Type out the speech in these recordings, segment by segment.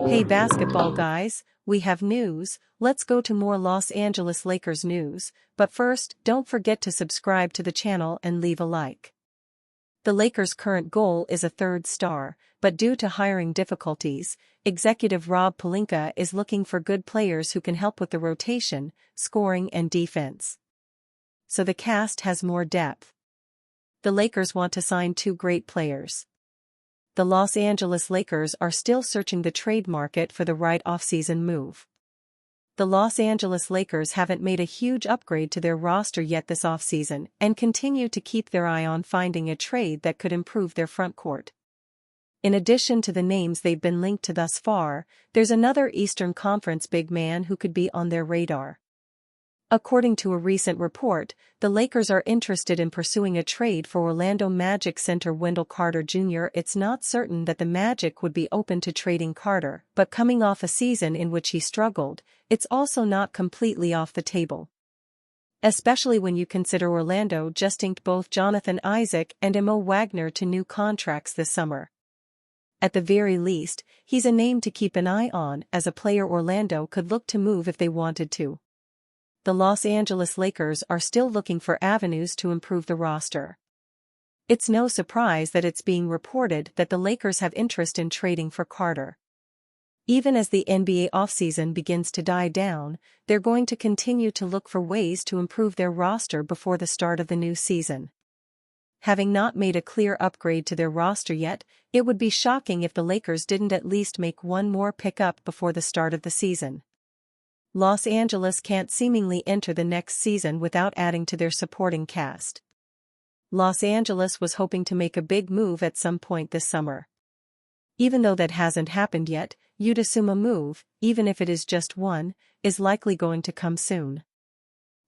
Hey basketball guys, we have news. Let's go to more Los Angeles Lakers news, but first, don't forget to subscribe to the channel and leave a like. The Lakers' current goal is a third star, but due to hiring difficulties, executive Rob Pelinka is looking for good players who can help with the rotation, scoring and defense. So the cast has more depth. The Lakers want to sign two great players. The Los Angeles Lakers are still searching the trade market for the right offseason move. The Los Angeles Lakers haven't made a huge upgrade to their roster yet this offseason and continue to keep their eye on finding a trade that could improve their frontcourt. In addition to the names they've been linked to thus far, there's another Eastern Conference big man who could be on their radar. According to a recent report, the Lakers are interested in pursuing a trade for Orlando Magic center Wendell Carter Jr. It's not certain that the Magic would be open to trading Carter, but coming off a season in which he struggled, it's also not completely off the table. Especially when you consider Orlando just inked both Jonathan Isaac and Mo Wagner to new contracts this summer. At the very least, he's a name to keep an eye on as a player Orlando could look to move if they wanted to. The Los Angeles Lakers are still looking for avenues to improve the roster. It's no surprise that it's being reported that the Lakers have interest in trading for Carter. Even as the NBA offseason begins to die down, they're going to continue to look for ways to improve their roster before the start of the new season. Having not made a clear upgrade to their roster yet, it would be shocking if the Lakers didn't at least make one more pickup before the start of the season. Los Angeles can't seemingly enter the next season without adding to their supporting cast. Los Angeles was hoping to make a big move at some point this summer. Even though that hasn't happened yet, you'd assume a move, even if it is just one, is likely going to come soon.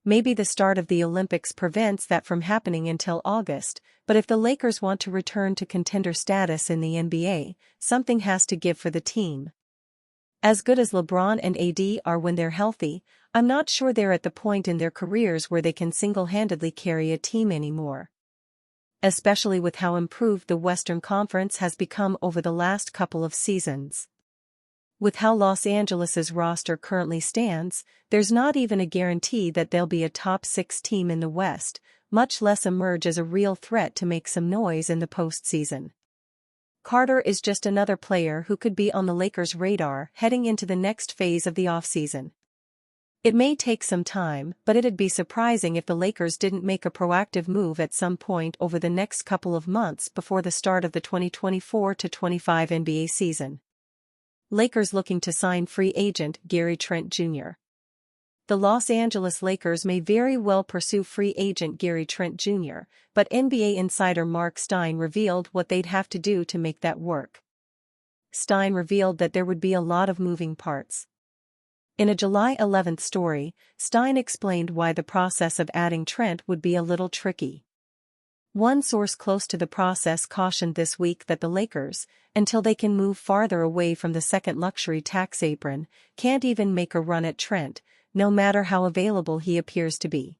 Maybe the start of the Olympics prevents that from happening until August, but if the Lakers want to return to contender status in the NBA, something has to give for the team. As good as LeBron and AD are when they're healthy, I'm not sure they're at the point in their careers where they can single-handedly carry a team anymore. Especially with how improved the Western Conference has become over the last couple of seasons. With how Los Angeles's roster currently stands, there's not even a guarantee that they'll be a top 6 team in the West, much less emerge as a real threat to make some noise in the postseason. Carter is just another player who could be on the Lakers' radar heading into the next phase of the offseason. It may take some time, but it'd be surprising if the Lakers didn't make a proactive move at some point over the next couple of months before the start of the 2024-25 NBA season. Lakers looking to sign free agent Gary Trent Jr. The Los Angeles Lakers may very well pursue free agent Gary Trent Jr., but NBA insider Mark Stein revealed what they'd have to do to make that work. Stein revealed that there would be a lot of moving parts. In a July 11th story, Stein explained why the process of adding Trent would be a little tricky. One source close to the process cautioned this week that the Lakers, until they can move farther away from the second luxury tax apron, can't even make a run at Trent, no matter how available he appears to be.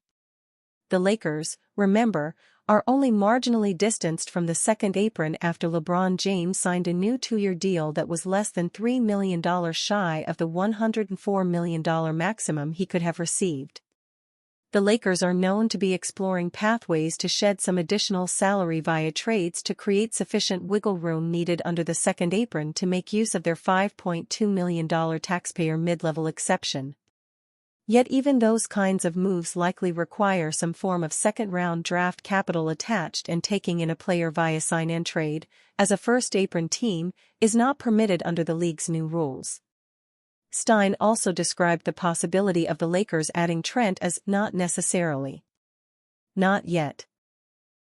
The Lakers, remember, are only marginally distanced from the second apron after LeBron James signed a new 2-year deal that was less than $3 million shy of the $104 million maximum he could have received. The Lakers are known to be exploring pathways to shed some additional salary via trades to create sufficient wiggle room needed under the second apron to make use of their $5.2 million taxpayer mid-level exception. Yet even those kinds of moves likely require some form of second-round draft capital attached, and taking in a player via sign-and trade, as a first-apron team, is not permitted under the league's new rules. Stein also described the possibility of the Lakers adding Trent as not necessarily. Not yet.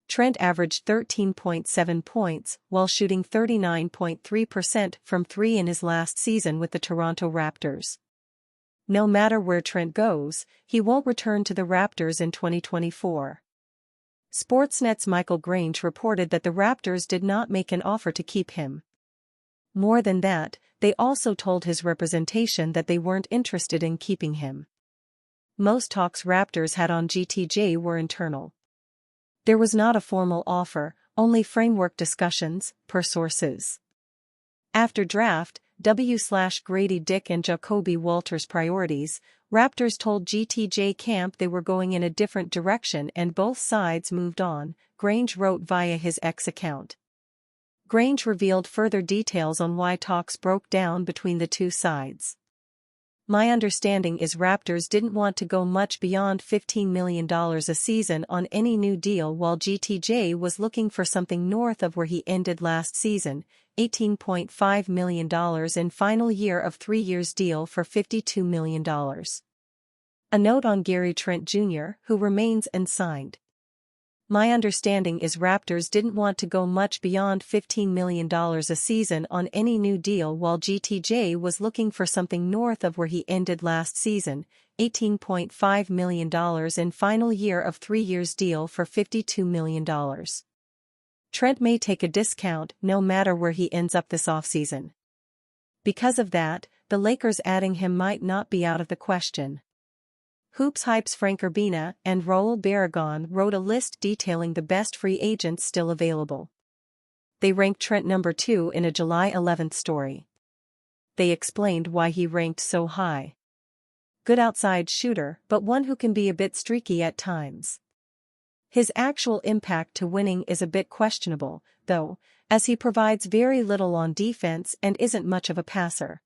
Trent averaged 13.7 points while shooting 39.3% from 3 in his last season with the Toronto Raptors. No matter where Trent goes, he won't return to the Raptors in 2024. Sportsnet's Michael Grange reported that the Raptors did not make an offer to keep him. More than that, they also told his representation that they weren't interested in keeping him. Most talks Raptors had on GTJ were internal. There was not a formal offer, Only framework discussions, per sources. After draft, W/Grady Dick and Jacoby Walters' priorities, Raptors told GTJ Camp they were going in a different direction and both sides moved on, Grange wrote via his X account. Grange revealed further details on why talks broke down between the two sides. My understanding is Raptors didn't want to go much beyond $15 million a season on any new deal while GTJ was looking for something north of where he ended last season, $18.5 million in final year of 3 years deal for $52 million. A note on Gary Trent Jr., who remains unsigned. My understanding is Raptors didn't want to go much beyond $15 million a season on any new deal while GTJ was looking for something north of where he ended last season, $18.5 million in final year of 3 years deal for $52 million. Trent may take a discount no matter where he ends up this offseason. Because of that, the Lakers adding him might not be out of the question. Hoops Hype's Frank Urbina and Raul Barragan wrote a list detailing the best free agents still available. They ranked Trent number 2 in a July 11th story. They explained why he ranked so high. Good outside shooter, but one who can be a bit streaky at times. His actual impact to winning is a bit questionable, though, as he provides very little on defense and isn't much of a passer.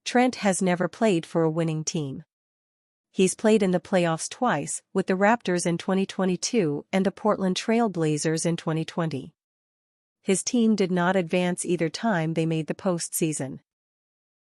Trent has never played for a winning team. He's played in the playoffs twice, with the Raptors in 2022 and the Portland Trail Blazers in 2020. His team did not advance either time they made the postseason.